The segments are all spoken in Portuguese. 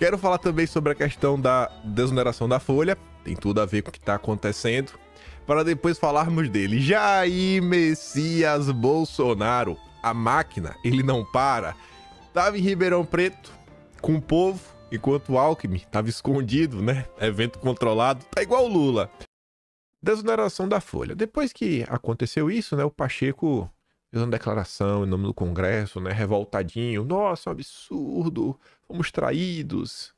Quero falar também sobre a questão da desoneração da folha. Tem tudo a ver com o que está acontecendo. Para depois falarmos dele. Jair Messias Bolsonaro. A máquina, ele não para. Tava em Ribeirão Preto com o povo, enquanto o Alckmin tava escondido, né? Evento controlado. Tá igual o Lula. Desoneração da folha. Depois que aconteceu isso, né? O Pacheco fez uma declaração em nome do Congresso, né? Revoltadinho. Nossa, um absurdo. Fomos traídos.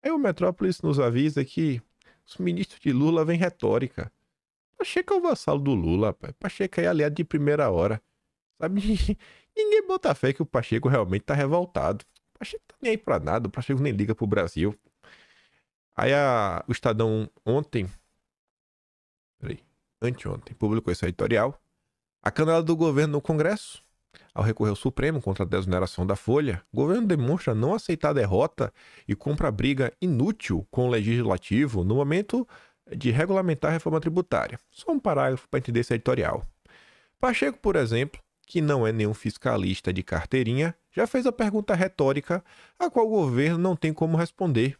Aí o Metrópolis nos avisa que os ministros de Lula vêm retórica. Pacheco é o vassalo do Lula, pai. Pacheco é aliado de primeira hora. Sabe? Ninguém bota fé que o Pacheco realmente tá revoltado. O Pacheco tá nem aí pra nada. O Pacheco nem liga pro Brasil. Aí o Estadão anteontem, publicou esse editorial. A canela do governo no Congresso. Ao recorrer ao Supremo contra a desoneração da folha, o governo demonstra não aceitar a derrota e compra briga inútil com o Legislativo no momento de regulamentar a reforma tributária. Só um parágrafo para entender esse editorial. Pacheco, por exemplo, que não é nenhum fiscalista de carteirinha, já fez a pergunta retórica a qual o governo não tem como responder.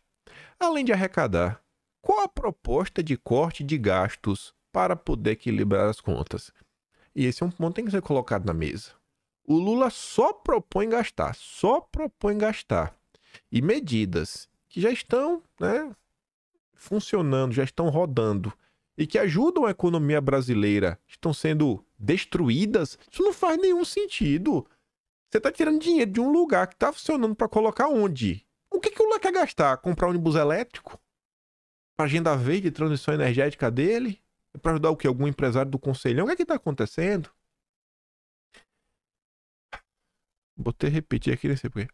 Além de arrecadar, qual a proposta de corte de gastos para poder equilibrar as contas? E esse é um ponto que tem que ser colocado na mesa. O Lula só propõe gastar. E medidas que já estão, né, funcionando, já estão rodando e que ajudam a economia brasileira estão sendo destruídas. Isso não faz nenhum sentido. Você está tirando dinheiro de um lugar que está funcionando para colocar onde? O que o Lula quer gastar? Comprar um ônibus elétrico? Para agenda verde e transição energética dele? Para ajudar o quê? Algum empresário do Conselhão? O que está acontecendo? Botei repetir aqui, não sei porquê.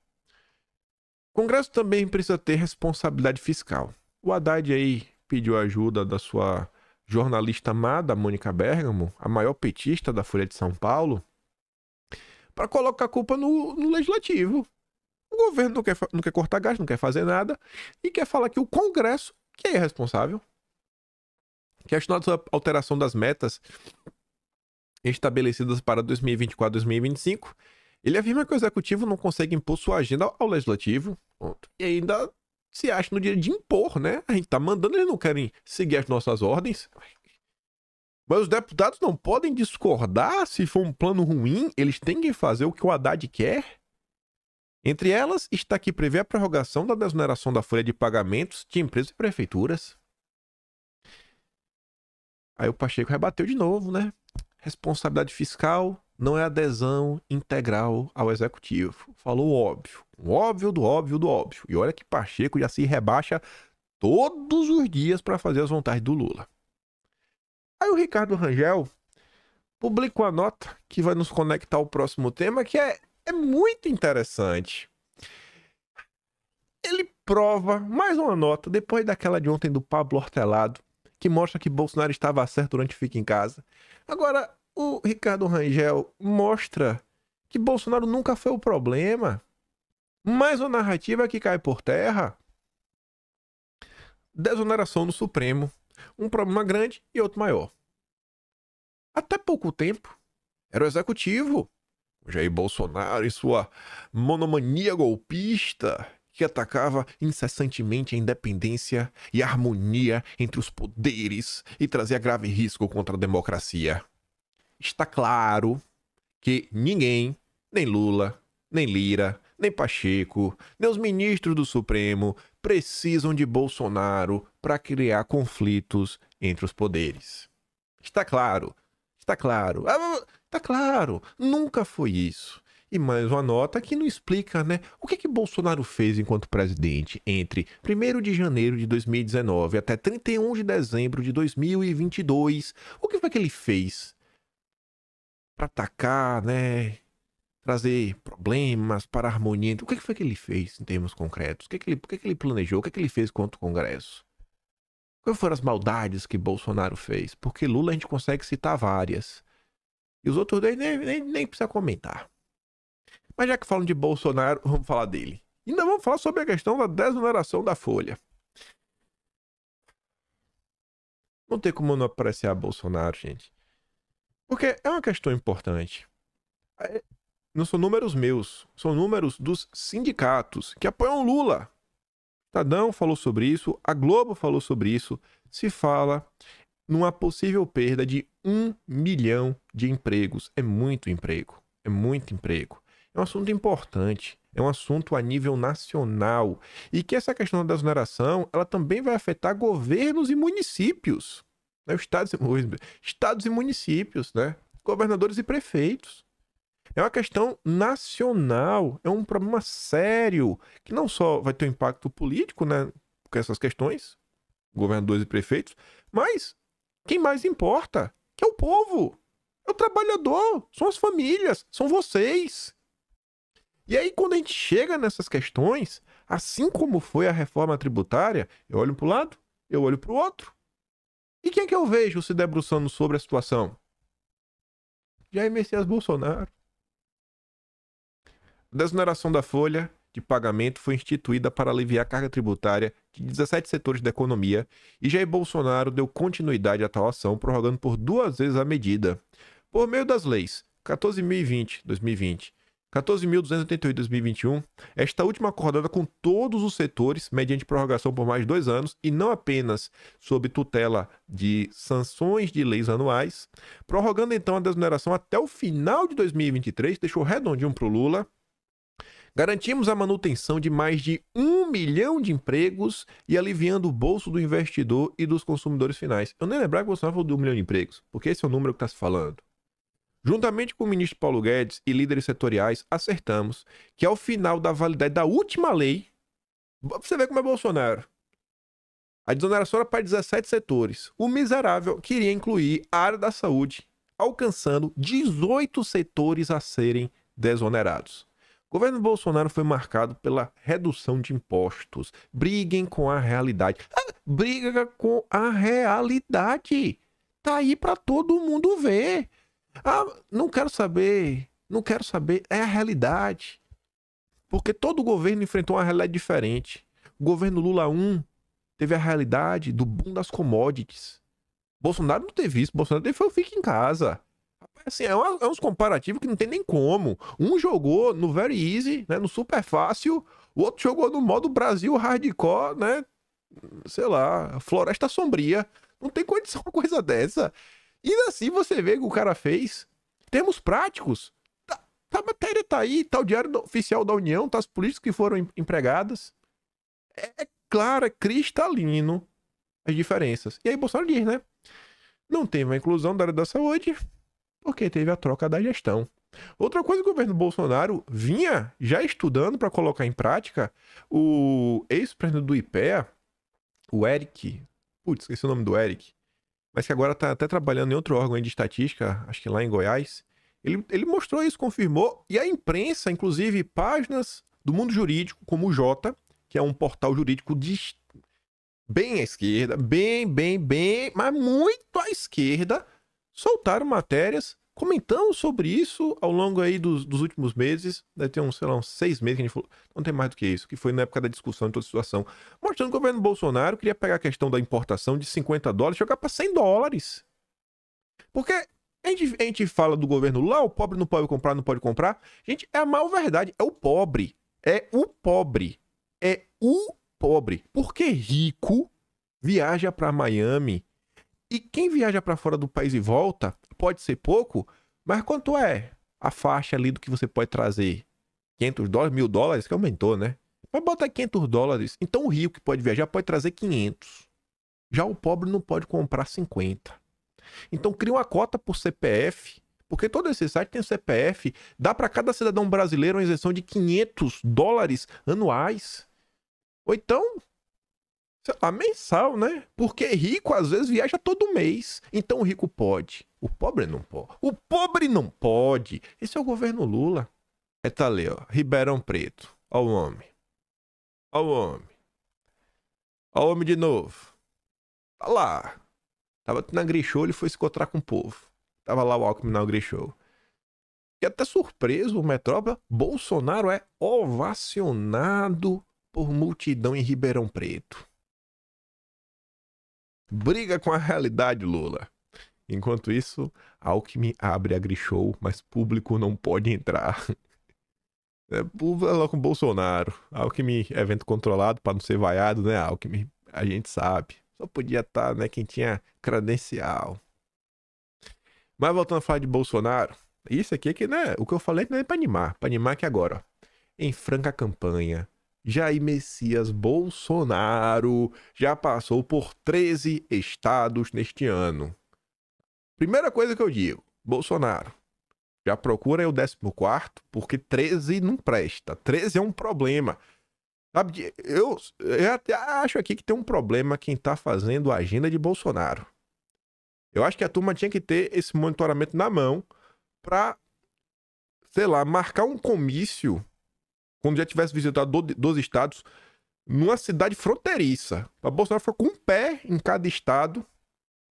O Congresso também precisa ter responsabilidade fiscal. O Haddad aí pediu ajuda da sua jornalista amada, Mônica Bergamo, a maior petista da Folha de São Paulo, para colocar a culpa no Legislativo. O governo não quer cortar gasto, não quer fazer nada e quer falar que o Congresso que é responsável. Questionado sobre a alteração das metas estabelecidas para 2024 e 2025, ele afirma que o Executivo não consegue impor sua agenda ao Legislativo. E ainda se acha no direito de impor, né? A gente tá mandando, eles não querem seguir as nossas ordens. Mas os deputados não podem discordar. Se for um plano ruim, eles têm que fazer o que o Haddad quer. Entre elas, está que prevê a prorrogação da desoneração da folha de pagamentos de empresas e prefeituras. Aí o Pacheco rebateu de novo, né? Responsabilidade fiscal não é adesão integral ao Executivo. Falou o óbvio. O óbvio do óbvio do óbvio. E olha que Pacheco já se rebaixa todos os dias para fazer as vontades do Lula. Aí o Ricardo Rangel publicou a nota que vai nos conectar ao próximo tema, que é muito interessante. Ele prova mais uma nota, depois daquela de ontem do Pablo Hortelado, que mostra que Bolsonaro estava certo durante o Fica em Casa. Agora, o Ricardo Rangel mostra que Bolsonaro nunca foi o problema. Mais uma narrativa que cai por terra. Desoneração no Supremo. Um problema grande e outro maior. Até pouco tempo, era o Executivo, o Jair Bolsonaro e sua monomania golpista, que atacava incessantemente a independência e a harmonia entre os poderes e trazia grave risco contra a democracia. Está claro que ninguém, nem Lula, nem Lira, nem Pacheco, nem os ministros do Supremo precisam de Bolsonaro para criar conflitos entre os poderes. Está claro. Está claro. Nunca foi isso. E mais uma nota que não explica, né? O que Bolsonaro fez enquanto presidente entre 1º de janeiro de 2019 até 31 de dezembro de 2022. O que foi que ele fez para atacar, né? Trazer problemas para a harmonia. O que foi que ele fez em termos concretos? O que ele planejou? O que ele fez contra o Congresso? Quais foram as maldades que Bolsonaro fez? Porque Lula a gente consegue citar várias. E os outros dois nem precisa comentar. Mas já que falam de Bolsonaro, vamos falar dele. E ainda vamos falar sobre a questão da desoneração da folha. Não tem como não apreciar Bolsonaro, gente. Porque é uma questão importante. Não são números meus, são números dos sindicatos que apoiam Lula. Estadão falou sobre isso, a Globo falou sobre isso. Se fala numa possível perda de 1 milhão de empregos. É muito emprego. É muito emprego. É um assunto importante. É um assunto a nível nacional. E que essa questão da desoneração, ela também vai afetar governos e municípios. Né? Estados e municípios, né? Governadores e prefeitos. É uma questão nacional. É um problema sério. Que não só vai ter um impacto político, né? Com essas questões, governadores e prefeitos, mas quem mais importa, que é o povo, é o trabalhador, são as famílias, são vocês. E aí, quando a gente chega nessas questões, assim como foi a reforma tributária, eu olho para um lado, eu olho para o outro. E quem é que eu vejo se debruçando sobre a situação? Jair Messias Bolsonaro. A desoneração da folha de pagamento foi instituída para aliviar a carga tributária de 17 setores da economia e Jair Bolsonaro deu continuidade à tal ação, prorrogando por 2 vezes a medida. Por meio das leis 14.020/2020, 14.288/2021, esta última acordada com todos os setores, mediante prorrogação por mais 2 anos e não apenas sob tutela de sanções de leis anuais, prorrogando então a desoneração até o final de 2023, deixou redondinho para o Lula. Garantimos a manutenção de mais de 1 milhão de empregos e aliviando o bolso do investidor e dos consumidores finais. Eu nem lembrava que o Bolsonaro falou de 1 milhão de empregos, porque esse é o número que está se falando. Juntamente com o ministro Paulo Guedes e líderes setoriais, acertamos que ao final da validade da última lei, você vê como é Bolsonaro, a desoneração era para 17 setores. O miserável queria incluir a área da saúde, alcançando 18 setores a serem desonerados. O governo Bolsonaro foi marcado pela redução de impostos. Briguem com a realidade. Briga com a realidade. Tá aí para todo mundo ver. Não quero saber. Não quero saber. É a realidade. Porque todo governo enfrentou uma realidade diferente. O governo Lula 1 teve a realidade do boom das commodities. Bolsonaro não teve isso. Bolsonaro teve foi o fique em casa. Assim, é uns comparativos que não tem nem como. Um jogou no Very Easy, né, no Super Fácil, o outro jogou no modo Brasil Hardcore, né, sei lá, Floresta Sombria. Não tem condição uma coisa dessa. E assim você vê o que o cara fez. Termos práticos. A matéria tá aí, tá o Diário Oficial da União, tá as políticas que foram empregadas. É claro, é cristalino as diferenças. E aí Bolsonaro diz, né, não teve a inclusão da área da saúde, porque teve a troca da gestão. Outra coisa que o governo Bolsonaro vinha já estudando para colocar em prática, o ex-presidente do IPEA, o Eric, esqueci o nome do Eric, mas que agora está até trabalhando em outro órgão de estatística, acho que lá em Goiás, ele mostrou isso, confirmou, e a imprensa, inclusive páginas do mundo jurídico, como o Jota, que é um portal jurídico bem à esquerda, bem, mas muito à esquerda, soltaram matérias comentando sobre isso ao longo aí dos últimos meses. Deve ter uns 6 meses que a gente falou. Não tem mais do que isso, que foi na época da discussão de toda a situação. Mostrando que o governo Bolsonaro queria pegar a questão da importação de $50 e jogar para $100. Porque a gente fala do governo lá, o pobre não pode comprar, não pode comprar. Gente, é a mal verdade. É o pobre. É o pobre. É o pobre. Porque rico viaja para Miami. E quem viaja para fora do país e volta, pode ser pouco, mas quanto é a faixa ali do que você pode trazer? $500, $1.000, que aumentou, né? Mas bota $500. Então o rico que pode viajar pode trazer 500. Já o pobre não pode comprar 50. Então cria uma cota por CPF, porque todo esse site tem CPF, dá para cada cidadão brasileiro uma isenção de $500 anuais. Ou então, sei lá, mensal, né? Porque rico às vezes viaja todo mês. Então o rico pode. O pobre não pode. O pobre não pode. Esse é o governo Lula. Tá ali, ó. Ribeirão Preto. Ó o homem. Ó o homem. Ó o homem de novo. Tá lá. Tava na Grishow, ele foi se encontrar com o povo. Tava lá o Alckmin na Grishow. E até surpreso, o Metrópole, Bolsonaro é ovacionado por multidão em Ribeirão Preto. Briga com a realidade, Lula. Enquanto isso, Alckmin abre a Grishow, mas público não pode entrar. Lá com o Bolsonaro. Alckmin, evento controlado pra não ser vaiado, né, Alckmin? A gente sabe. Só podia estar, né, quem tinha credencial. Mas voltando a falar de Bolsonaro, isso aqui é que, né, o que eu falei não é pra animar. Pra animar aqui agora, ó. Em franca campanha, Jair Messias Bolsonaro já passou por 13 estados neste ano. Primeira coisa que eu digo, Bolsonaro, já procura o 14º, porque 13 não presta. 13 é um problema. Sabe, eu até acho aqui que tem um problema quem tá fazendo a agenda de Bolsonaro. Eu acho que a turma tinha que ter esse monitoramento na mão pra, sei lá, marcar um comício quando já tivesse visitado 12 estados numa cidade fronteiriça. Pra Bolsonaro ficar com um pé em cada estado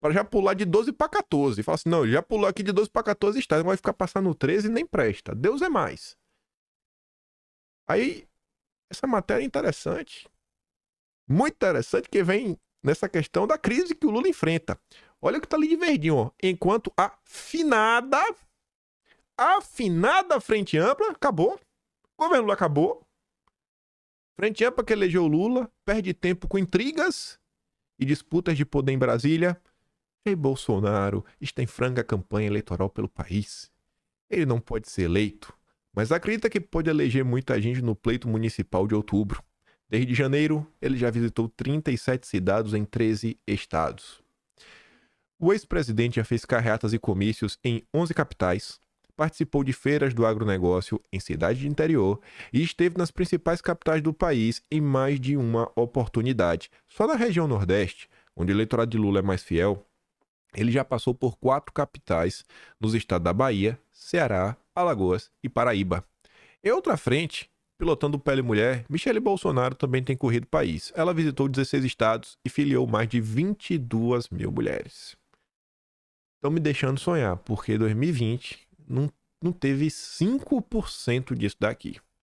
para já pular de 12 para 14. Fala assim, não, ele já pulou aqui de 12 para 14 estados, vai ficar passando no 13 e nem presta. Deus é mais. Aí, essa matéria é interessante. Muito interessante, que vem nessa questão da crise que o Lula enfrenta. Olha o que tá ali de verdinho, ó. Enquanto a afinada Frente Ampla acabou. O governo Lula acabou. Frente Ampla que elegeu o Lula perde tempo com intrigas e disputas de poder em Brasília. E Bolsonaro está em franca campanha eleitoral pelo país. Ele não pode ser eleito, mas acredita que pode eleger muita gente no pleito municipal de outubro. Desde janeiro, ele já visitou 37 cidades em 13 estados. O ex-presidente já fez carreatas e comícios em 11 capitais, participou de feiras do agronegócio em cidades de interior e esteve nas principais capitais do país em mais de uma oportunidade. Só na região Nordeste, onde o eleitorado de Lula é mais fiel, ele já passou por 4 capitais nos estados da Bahia, Ceará, Alagoas e Paraíba. Em outra frente, pilotando pele mulher, Michele Bolsonaro também tem corrido o país. Ela visitou 16 estados e filiou mais de 22 mil mulheres. Estão me deixando sonhar, porque 2020 não teve 5% disso daqui.